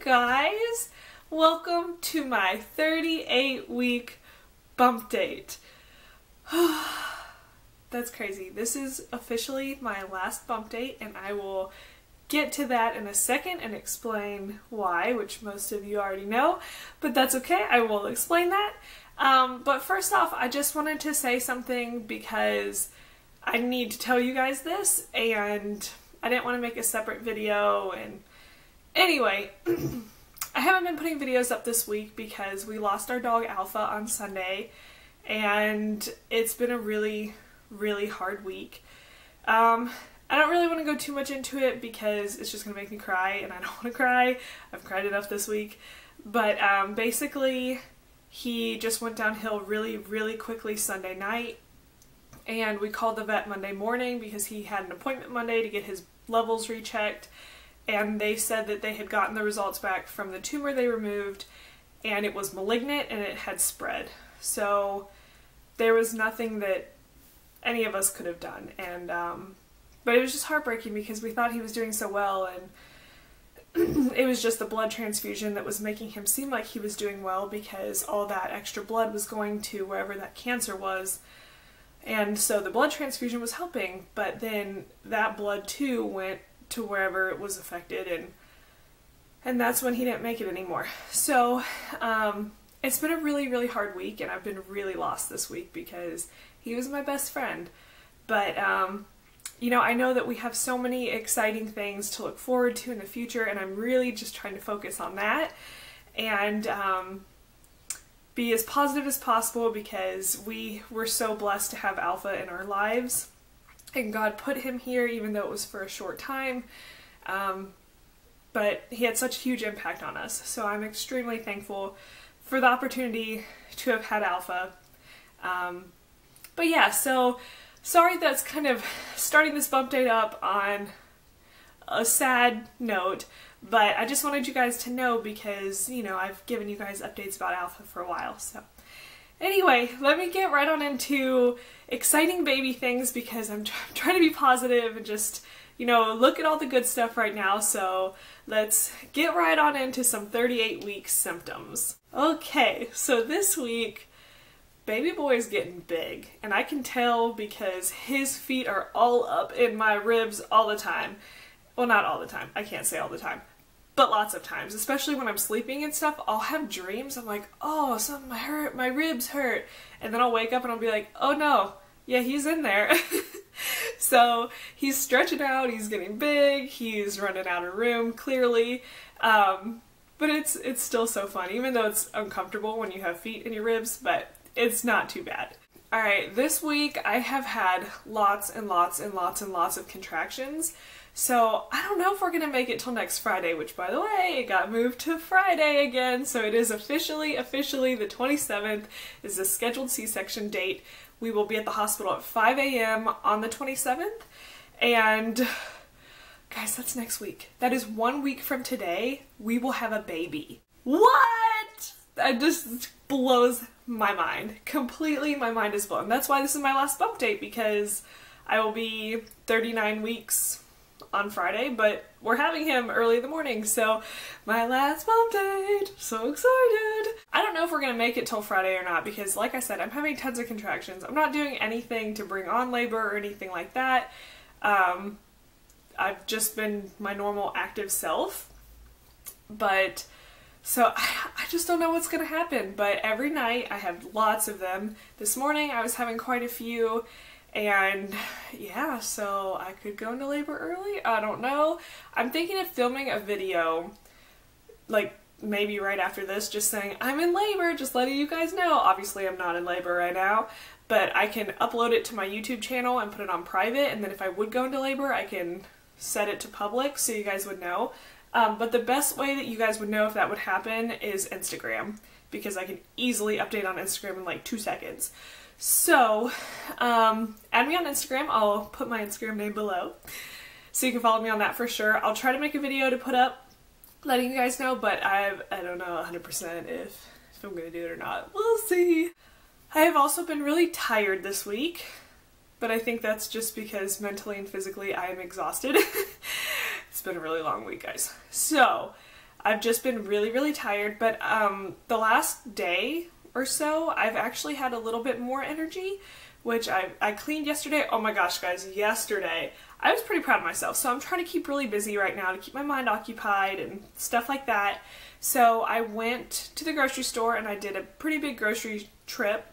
guys! Welcome to my 38-week bump date. That's crazy. This is officially my last bump date, and I will get to that in a second and explain why, which most of you already know, but that's okay, I will explain that. But first off, I just wanted to say something because I need to tell you guys this, and I didn't want to make a separate video, and anyway, I haven't been putting videos up this week because we lost our dog Alpha on Sunday, and it's been a really hard week. I don't really want to go too much into it because it's just going to make me cry, and I don't want to cry. I've cried enough this week. But basically, he just went downhill really quickly Sunday night, and we called the vet Monday morning because he had an appointment Monday to get his levels rechecked, and they said that they had gotten the results back from the tumor they removed, and it was malignant and it had spread. So there was nothing that any of us could have done, and but it was just heartbreaking because we thought he was doing so well, and it was just the blood transfusion that was making him seem like he was doing well because all that extra blood was going to wherever that cancer was, and so the blood transfusion was helping, but then that blood too went to wherever it was affected, and that's when he didn't make it anymore. So it's been a really hard week, and I've been really lost this week because he was my best friend. But you know, I know that we have so many exciting things to look forward to in the future, and I'm really just trying to focus on that and be as positive as possible because we were so blessed to have Alpha in our lives, and God put him here even though it was for a short time, but he had such a huge impact on us. So I'm extremely thankful for the opportunity to have had Alpha. But yeah, so sorry that's kind of starting this bump date up on a sad note, but I just wanted you guys to know because, you know, I've given you guys updates about Alpha for a while. So anyway, let me get right on into exciting baby things because I'm trying to be positive and just, you know, look at all the good stuff right now. So let's get right on into some 38-week symptoms. Okay, so this week, baby boy's getting big, and I can tell because his feet are all up in my ribs all the time. Well, not all the time, I can't say all the time, but lots of times, especially when I'm sleeping and stuff. I'll have dreams, I'm like, oh, something hurt, my ribs hurt, and then I'll wake up and I'll be like, oh no, yeah, he's in there. So he's stretching out, he's getting big, he's running out of room, clearly, but it's still so fun, even though it's uncomfortable when you have feet in your ribs, but it's not too bad. Alright, this week I have had lots of contractions, so I don't know if we're gonna make it till next Friday, which, by the way, it got moved to Friday again, so it is officially the 27th is the scheduled C-section date. We will be at the hospital at 5 a.m. on the 27th, and guys, that's next week. That is 1 week from today. We will have a baby. What? That just blows my mind. Completely, my mind is blown. That's why this is my last bump date, because I will be 39 weeks on Friday, but we're having him early in the morning, so my last bump date. So excited. I don't know if we're gonna make it till Friday or not because, like I said, I'm having tons of contractions. I'm not doing anything to bring on labor or anything like that. I've just been my normal active self, but so I just don't know what's gonna happen. But every night I have lots of them. This morning I was having quite a few, and yeah, so I could go into labor early. I don't know. I'm thinking of filming a video, like maybe right after this, just saying I'm in labor, just letting you guys know. Obviously I'm not in labor right now, but I can upload it to my YouTube channel and put it on private, and then if I would go into labor I can set it to public so you guys would know. But the best way that you guys would know if that would happen is Instagram, because I can easily update on Instagram in like 2 seconds. So, add me on Instagram. I'll put my Instagram name below, so you can follow me on that for sure. I'll try to make a video to put up letting you guys know, but I don't know 100% if I'm gonna do it or not. We'll see. I have also been really tired this week, but I think that's just because mentally and physically I am exhausted. It's been a really long week, guys. So, I've just been really, really tired, but the last day or so, I've actually had a little bit more energy, which I cleaned yesterday. Oh my gosh, guys, yesterday. I was pretty proud of myself, so I'm trying to keep really busy right now to keep my mind occupied and stuff like that. So I went to the grocery store and I did a pretty big grocery trip,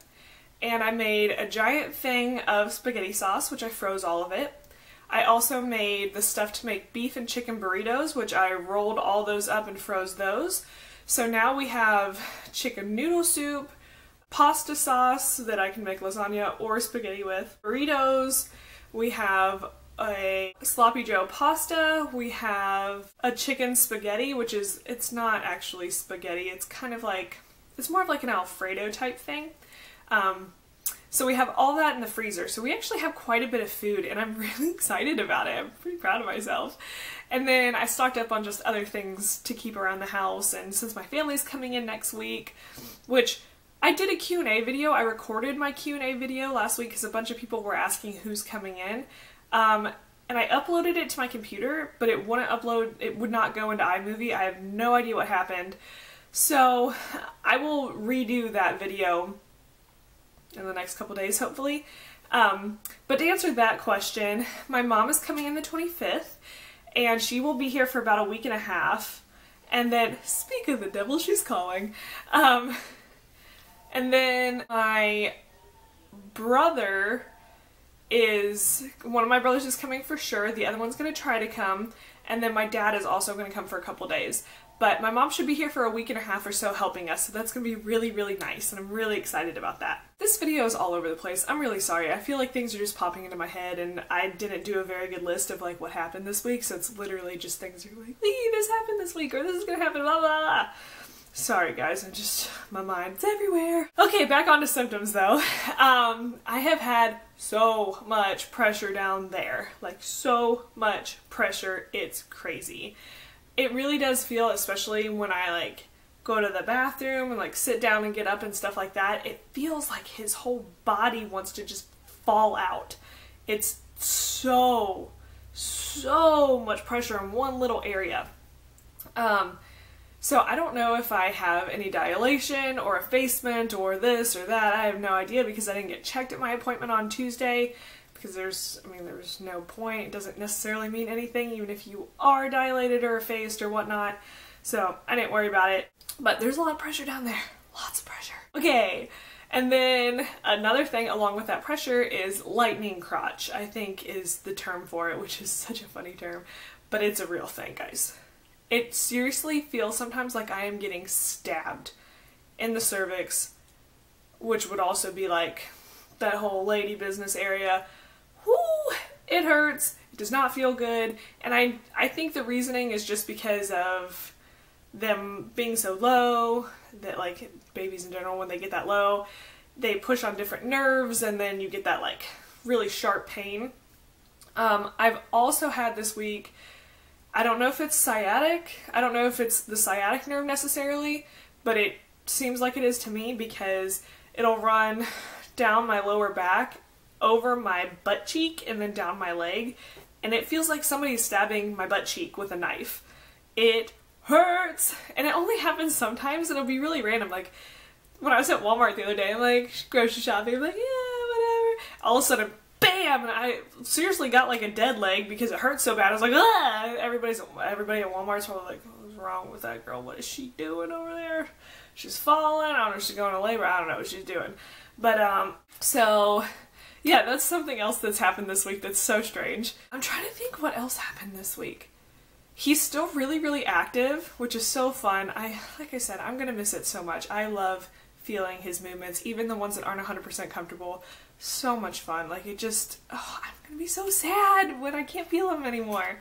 and I made a giant thing of spaghetti sauce, which I froze all of it. I also made the stuff to make beef and chicken burritos, which I rolled all those up and froze those. So now we have chicken noodle soup, pasta sauce that I can make lasagna or spaghetti with, burritos, we have a sloppy joe pasta, we have a chicken spaghetti, which is, it's not actually spaghetti, it's kind of like, it's more of like an Alfredo type thing. So we have all that in the freezer, so we actually have quite a bit of food, and I'm really excited about it. I'm pretty proud of myself. And then I stocked up on just other things to keep around the house, and since my family's coming in next week, which I did a Q&A video, I recorded my Q&A video last week because a bunch of people were asking who's coming in, and I uploaded it to my computer, but it wouldn't upload, it would not go into iMovie. I have no idea what happened. So I will redo that video in the next couple days, hopefully. But to answer that question, my mom is coming in the 25th, and she will be here for about a week and a half. And then, speak of the devil, she's calling. And then my brother one of my brothers is coming for sure, the other one's going to try to come, and then my dad is also going to come for a couple days. But my mom should be here for a week and a half or so helping us, so that's going to be really, really nice, and I'm really excited about that. This video is all over the place. I'm really sorry. I feel like things are just popping into my head, and I didn't do a very good list of like what happened this week, so it's literally just things are like, this happened this week, or this is going to happen, blah, blah, blah. Sorry guys, my mind's everywhere. Okay, back on to symptoms though. I have had so much pressure down there. Like, so much pressure, it's crazy. It really does feel, especially when I like go to the bathroom and like sit down and get up and stuff like that, it feels like his whole body wants to just fall out. It's so much pressure in one little area. So I don't know if I have any dilation or effacement or this or that. I have no idea because I didn't get checked at my appointment on Tuesday. Because there's no point. It doesn't necessarily mean anything, even if you are dilated or effaced or whatnot. So I didn't worry about it. But there's a lot of pressure down there. Lots of pressure. Okay, and then another thing along with that pressure is lightning crotch, I think is the term for it, which is such a funny term. But it's a real thing, guys. It seriously feels sometimes like I am getting stabbed in the cervix, which would also be like that whole lady business area. Whoo! It hurts. It does not feel good. And I think the reasoning is just because of them being so low, that like babies in general, when they get that low, they push on different nerves and then you get that like really sharp pain. I've also had this week, I don't know if it's sciatic, I don't know if it's the sciatic nerve necessarily, but it seems like it is to me because it'll run down my lower back, over my butt cheek, and then down my leg, and it feels like somebody's stabbing my butt cheek with a knife. It hurts! And it only happens sometimes, and it'll be really random. Like, when I was at Walmart the other day, I'm like, grocery shopping, I'm like, yeah, whatever. All of a sudden, bam! And I seriously got like a dead leg because it hurt so bad. I was like, ah! Everybody at Walmart's probably like, what's wrong with that girl? What is she doing over there? She's falling, I don't know if she's going to labor, I don't know what she's doing. But, so, yeah, that's something else that's happened this week that's so strange. I'm trying to think what else happened this week. He's still really, really active, which is so fun. Like I said, I'm gonna miss it so much. I love feeling his movements, even the ones that aren't 100% comfortable. So much fun. Like, it just, oh, I'm gonna be so sad when I can't feel him anymore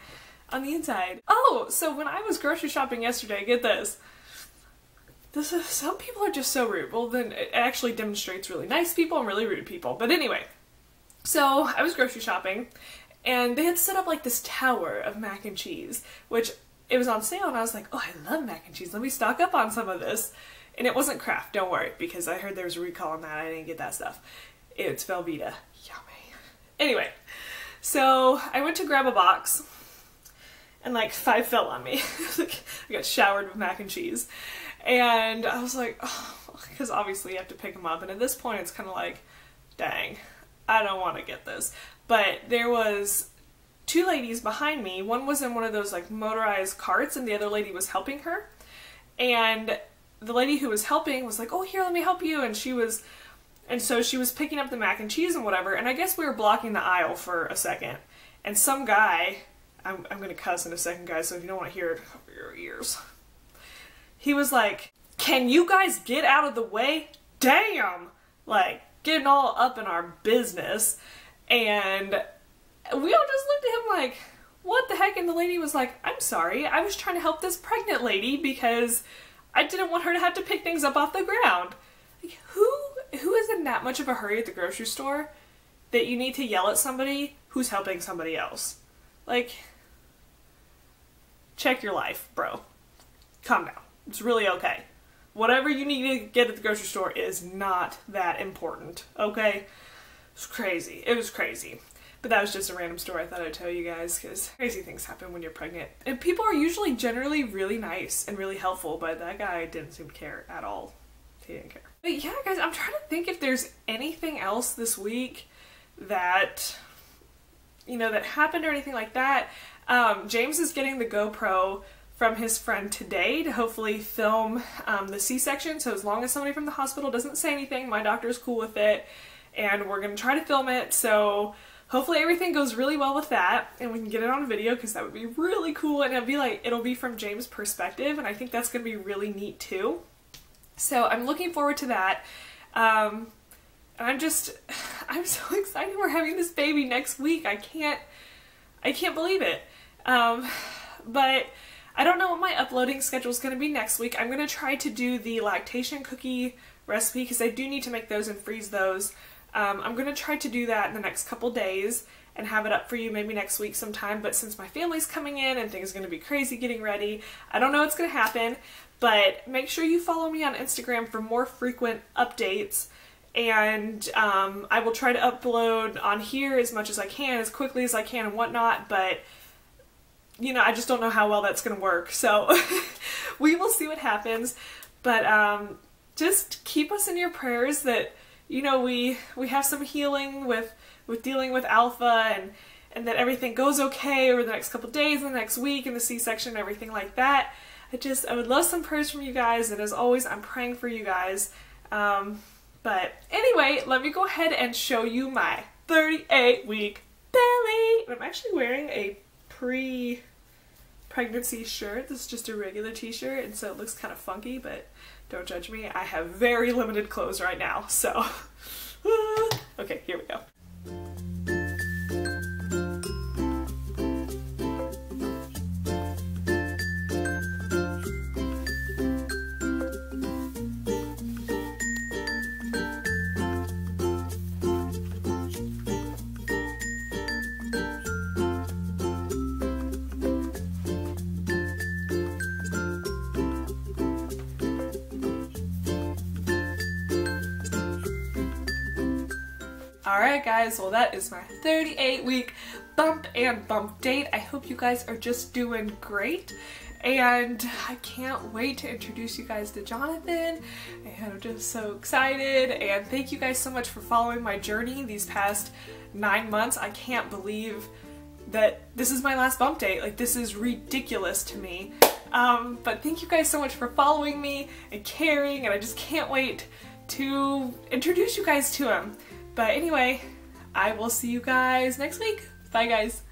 on the inside. Oh, so when I was grocery shopping yesterday, get this. Some people are just so rude. Well, then it actually demonstrates really nice people and really rude people. But anyway, so I was grocery shopping, and they had set up like this tower of mac and cheese, which it was on sale, and I was like, oh, I love mac and cheese. Let me stock up on some of this. And it wasn't Kraft, don't worry, because I heard there was a recall on that. I didn't get that stuff. It's Velveeta. Yummy. Anyway, so I went to grab a box, and like 5 fell on me. Like, I got showered with mac and cheese. And I was like, oh, because obviously you have to pick them up. And at this point it's kind of like, dang, I don't want to get this. But there was 2 ladies behind me. One was in one of those like motorized carts and the other lady was helping her. And the lady who was helping was like, oh, here, let me help you. And so she was picking up the mac and cheese and whatever. And I guess we were blocking the aisle for a second. And some guy, I'm going to cuss in a second, guys, so if you don't want to hear it, cover your ears. He was like, can you guys get out of the way? Damn! Like, getting all up in our business. And we all just looked at him like, what the heck? And the lady was like, I'm sorry, I was trying to help this pregnant lady because I didn't want her to have to pick things up off the ground. Like, who is in that much of a hurry at the grocery store that you need to yell at somebody who's helping somebody else? Like, check your life, bro. Calm down. It's really okay. Whatever you need to get at the grocery store is not that important, okay? It's crazy. It was crazy. But that was just a random story I thought I'd tell you guys, because crazy things happen when you're pregnant. And people are usually generally really nice and really helpful, but that guy didn't seem to care at all. He didn't care. But yeah, guys, I'm trying to think if there's anything else this week that, you know, that happened or anything like that. James is getting the GoPro from his friend today to hopefully film the C-section, so as long as somebody from the hospital doesn't say anything, my doctor's cool with it, and we're gonna try to film it, so hopefully everything goes really well with that, and we can get it on video, because that would be really cool, and it'll be from James' perspective, and I think that's gonna be really neat too. So I'm looking forward to that. And I'm so excited we're having this baby next week. I can't believe it. But I don't know what my uploading schedule is going to be next week. I'm going to try to do the lactation cookie recipe because I do need to make those and freeze those. I'm going to try to do that in the next couple days and have it up for you maybe next week sometime, but since my family's coming in and things are going to be crazy getting ready, I don't know what's going to happen, but make sure you follow me on Instagram for more frequent updates, and I will try to upload on here as much as I can, as quickly as I can and whatnot, but you know, I just don't know how well that's going to work, so we will see what happens, but just keep us in your prayers that, you know, we have some healing with dealing with Alpha, and that everything goes okay over the next couple days and the next week and the C-section and everything like that. I would love some prayers from you guys, and as always, I'm praying for you guys. But anyway, let me go ahead and show you my 38-week belly. I'm actually wearing a pre-pregnancy shirt. This is just a regular t-shirt, and so it looks kind of funky, but don't judge me. I have very limited clothes right now, so okay, here we go. Alright guys, well that is my 38-week bump and bump date. I hope you guys are just doing great, and I can't wait to introduce you guys to Jonathan, and I'm just so excited, and thank you guys so much for following my journey these past 9 months. I can't believe that this is my last bump date. Like, this is ridiculous to me. But thank you guys so much for following me and caring, and I just can't wait to introduce you guys to him. But anyway, I will see you guys next week. Bye guys.